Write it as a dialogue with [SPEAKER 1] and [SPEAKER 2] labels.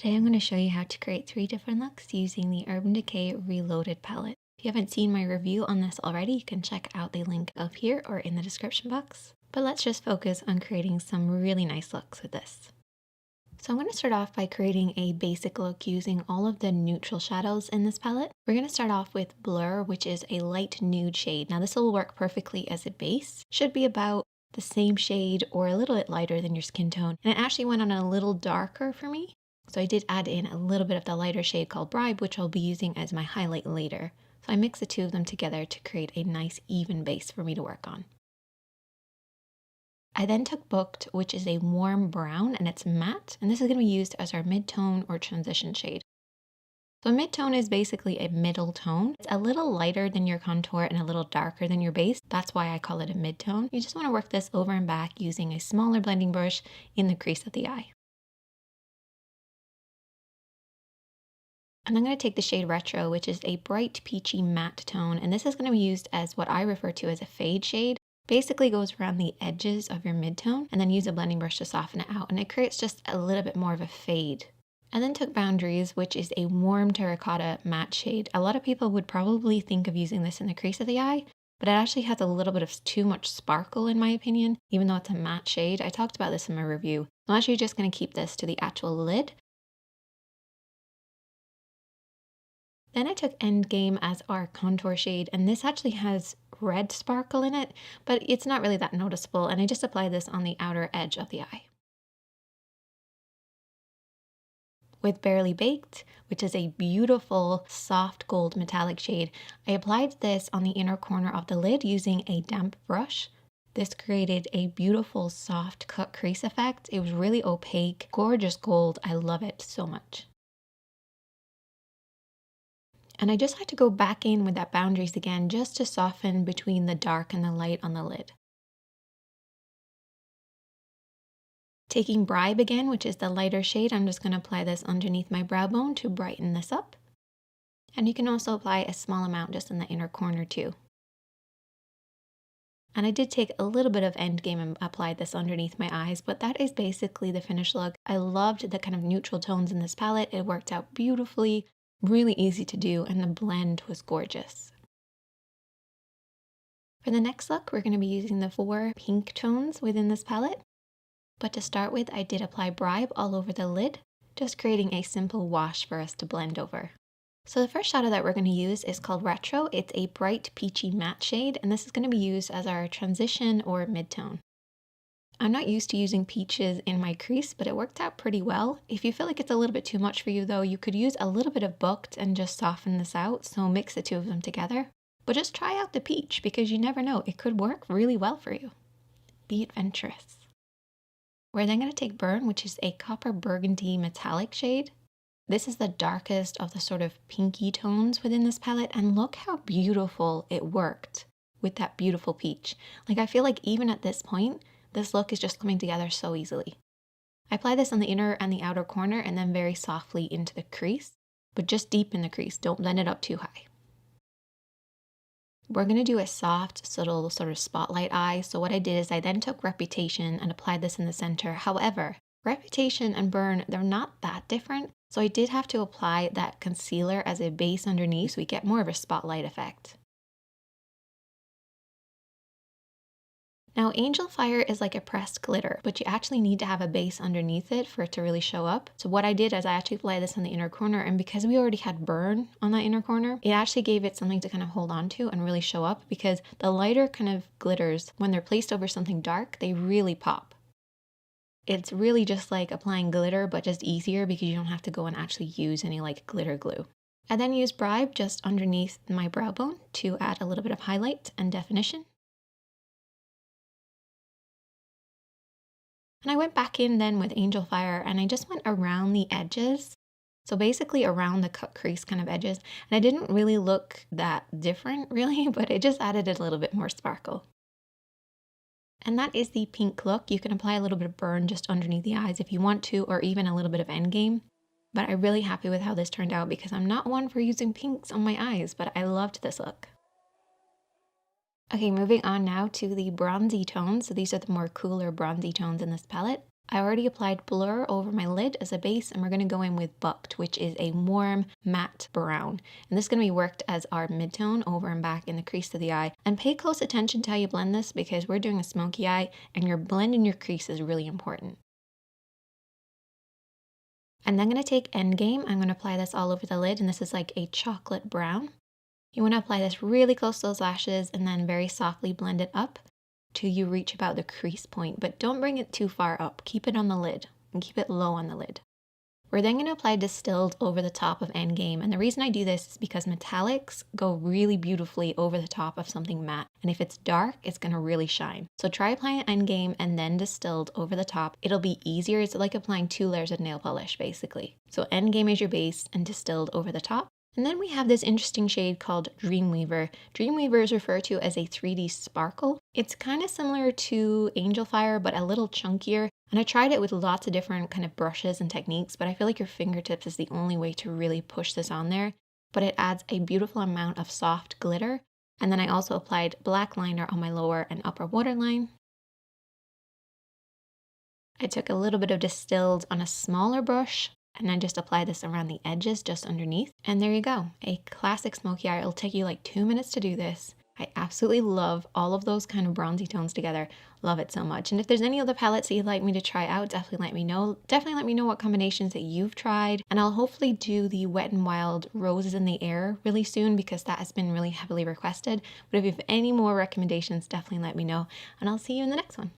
[SPEAKER 1] Today I'm going to show you how to create 3 different looks using the Urban Decay Reloaded palette. If you haven't seen my review on this already, you can check out the link up here or in the description box. But let's just focus on creating some really nice looks with this. So I'm going to start off by creating a basic look using all of the neutral shadows in this palette. We're going to start off with Blur, which is a light nude shade. Now this will work perfectly as a base. Should be about the same shade or a little bit lighter than your skin tone. And it actually went on a little darker for me. So I did add in a little bit of the lighter shade called Bribe, which I'll be using as my highlight later. So I mix the two of them together to create a nice even base for me to work on. I then took Booked, which is a warm brown and it's matte, and this is going to be used as our mid-tone or transition shade. So mid-tone is basically a middle tone. It's a little lighter than your contour and a little darker than your base. That's why I call it a mid-tone. You just want to work this over and back using a smaller blending brush in the crease of the eye. And I'm going to take the shade Retro, which is a bright peachy matte tone, and this is going to be used as what I refer to as a fade shade. Basically goes around the edges of your mid-tone and then use a blending brush to soften it out, and it creates just a little bit more of a fade. And then took Boundaries, which is a warm terracotta matte shade. A lot of people would probably think of using this in the crease of the eye, but it actually has a little bit of too much sparkle in my opinion, even though it's a matte shade. I talked about this in my review. I'm actually just going to keep this to the actual lid. Then I took Endgame as our contour shade, and this actually has red sparkle in it, but it's not really that noticeable, and I just apply this on the outer edge of the eye. With Barely Baked, which is a beautiful soft gold metallic shade, I applied this on the inner corner of the lid using a damp brush. This created a beautiful soft cut crease effect. It was really opaque, gorgeous gold. I love it so much. And I just had to go back in with that Boundaries again just to soften between the dark and the light on the lid. Taking Bribe again, which is the lighter shade, I'm just going to apply this underneath my brow bone to brighten this up. And you can also apply a small amount just in the inner corner too. And I did take a little bit of Endgame and applied this underneath my eyes, but that is basically the finished look. I loved the kind of neutral tones in this palette. It worked out beautifully. Really easy to do, and the blend was gorgeous. For the next look, we're going to be using the 4 pink tones within this palette. But to start with, I did apply Bribe all over the lid, just creating a simple wash for us to blend over. So the first shadow that we're going to use is called Retro. It's a bright peachy matte shade, and this is going to be used as our transition or mid-tone. I'm not used to using peaches in my crease, but it worked out pretty well. If you feel like it's a little bit too much for you though, you could use a little bit of Booked and just soften this out, so mix the two of them together. But just try out the peach because you never know, it could work really well for you. Be adventurous. We're then going to take Burn, which is a copper burgundy metallic shade. This is the darkest of the sort of pinky tones within this palette, and look how beautiful it worked with that beautiful peach. Like I feel like even at this point, this look is just coming together so easily. I apply this on the inner and the outer corner and then very softly into the crease, but just deep in the crease, don't blend it up too high. We're going to do a soft, subtle sort of spotlight eye. So what I did is I then took Reputation and applied this in the center. However, Reputation and Burn, they're not that different. So I did have to apply that concealer as a base underneath so we get more of a spotlight effect. Now, Angel Fire is like a pressed glitter, but you actually need to have a base underneath it for it to really show up. So what I did is I actually applied this on the inner corner, and because we already had Burn on that inner corner, it actually gave it something to kind of hold on to and really show up, because the lighter kind of glitters, when they're placed over something dark, they really pop. It's really just like applying glitter, but just easier because you don't have to go and actually use any like glitter glue. I then used Bribe just underneath my brow bone to add a little bit of highlight and definition. And I went back in then with Angel Fire and I just went around the edges. So basically around the cut crease kind of edges. And I didn't really look that different really, but it just added a little bit more sparkle. And that is the pink look. You can apply a little bit of Burn just underneath the eyes if you want to, or even a little bit of Endgame. But I'm really happy with how this turned out because I'm not one for using pinks on my eyes, but I loved this look. Okay, moving on now to the bronzy tones. So these are the more cooler bronzy tones in this palette. I already applied blur over my lid as a base, and we're going to go in with Bucked, which is a warm matte brown. And this is going to be worked as our midtone over and back in the crease of the eye. And pay close attention to how you blend this, because we're doing a smoky eye and your blend in your crease is really important. And then I'm going to take Endgame. I'm going to apply this all over the lid, and this is like a chocolate brown. You want to apply this really close to those lashes and then very softly blend it up till you reach about the crease point, but don't bring it too far up. Keep it on the lid and keep it low on the lid. We're then going to apply Distilled over the top of Endgame, and the reason I do this is because metallics go really beautifully over the top of something matte, and if it's dark, it's going to really shine. So try applying Endgame and then Distilled over the top. It'll be easier. It's like applying 2 layers of nail polish, basically. So Endgame is your base and Distilled over the top. And then we have this interesting shade called Dreamweaver. Dreamweaver is referred to as a 3D sparkle. It's kind of similar to Angel Fire, but a little chunkier. And I tried it with lots of different kind of brushes and techniques, but I feel like your fingertips is the only way to really push this on there. But it adds a beautiful amount of soft glitter. And then I also applied black liner on my lower and upper waterline. I took a little bit of Distilled on a smaller brush, and I just apply this around the edges just underneath. And there you go, a classic smoky eye. It'll take you like 2 minutes to do this. I absolutely love all of those kind of bronzy tones together. Love it so much. And if there's any other palettes that you'd like me to try out, definitely let me know. Definitely let me know what combinations that you've tried. And I'll hopefully do the Wet n Wild Roses in the Air really soon, because that has been really heavily requested. But if you have any more recommendations, definitely let me know. And I'll see you in the next one.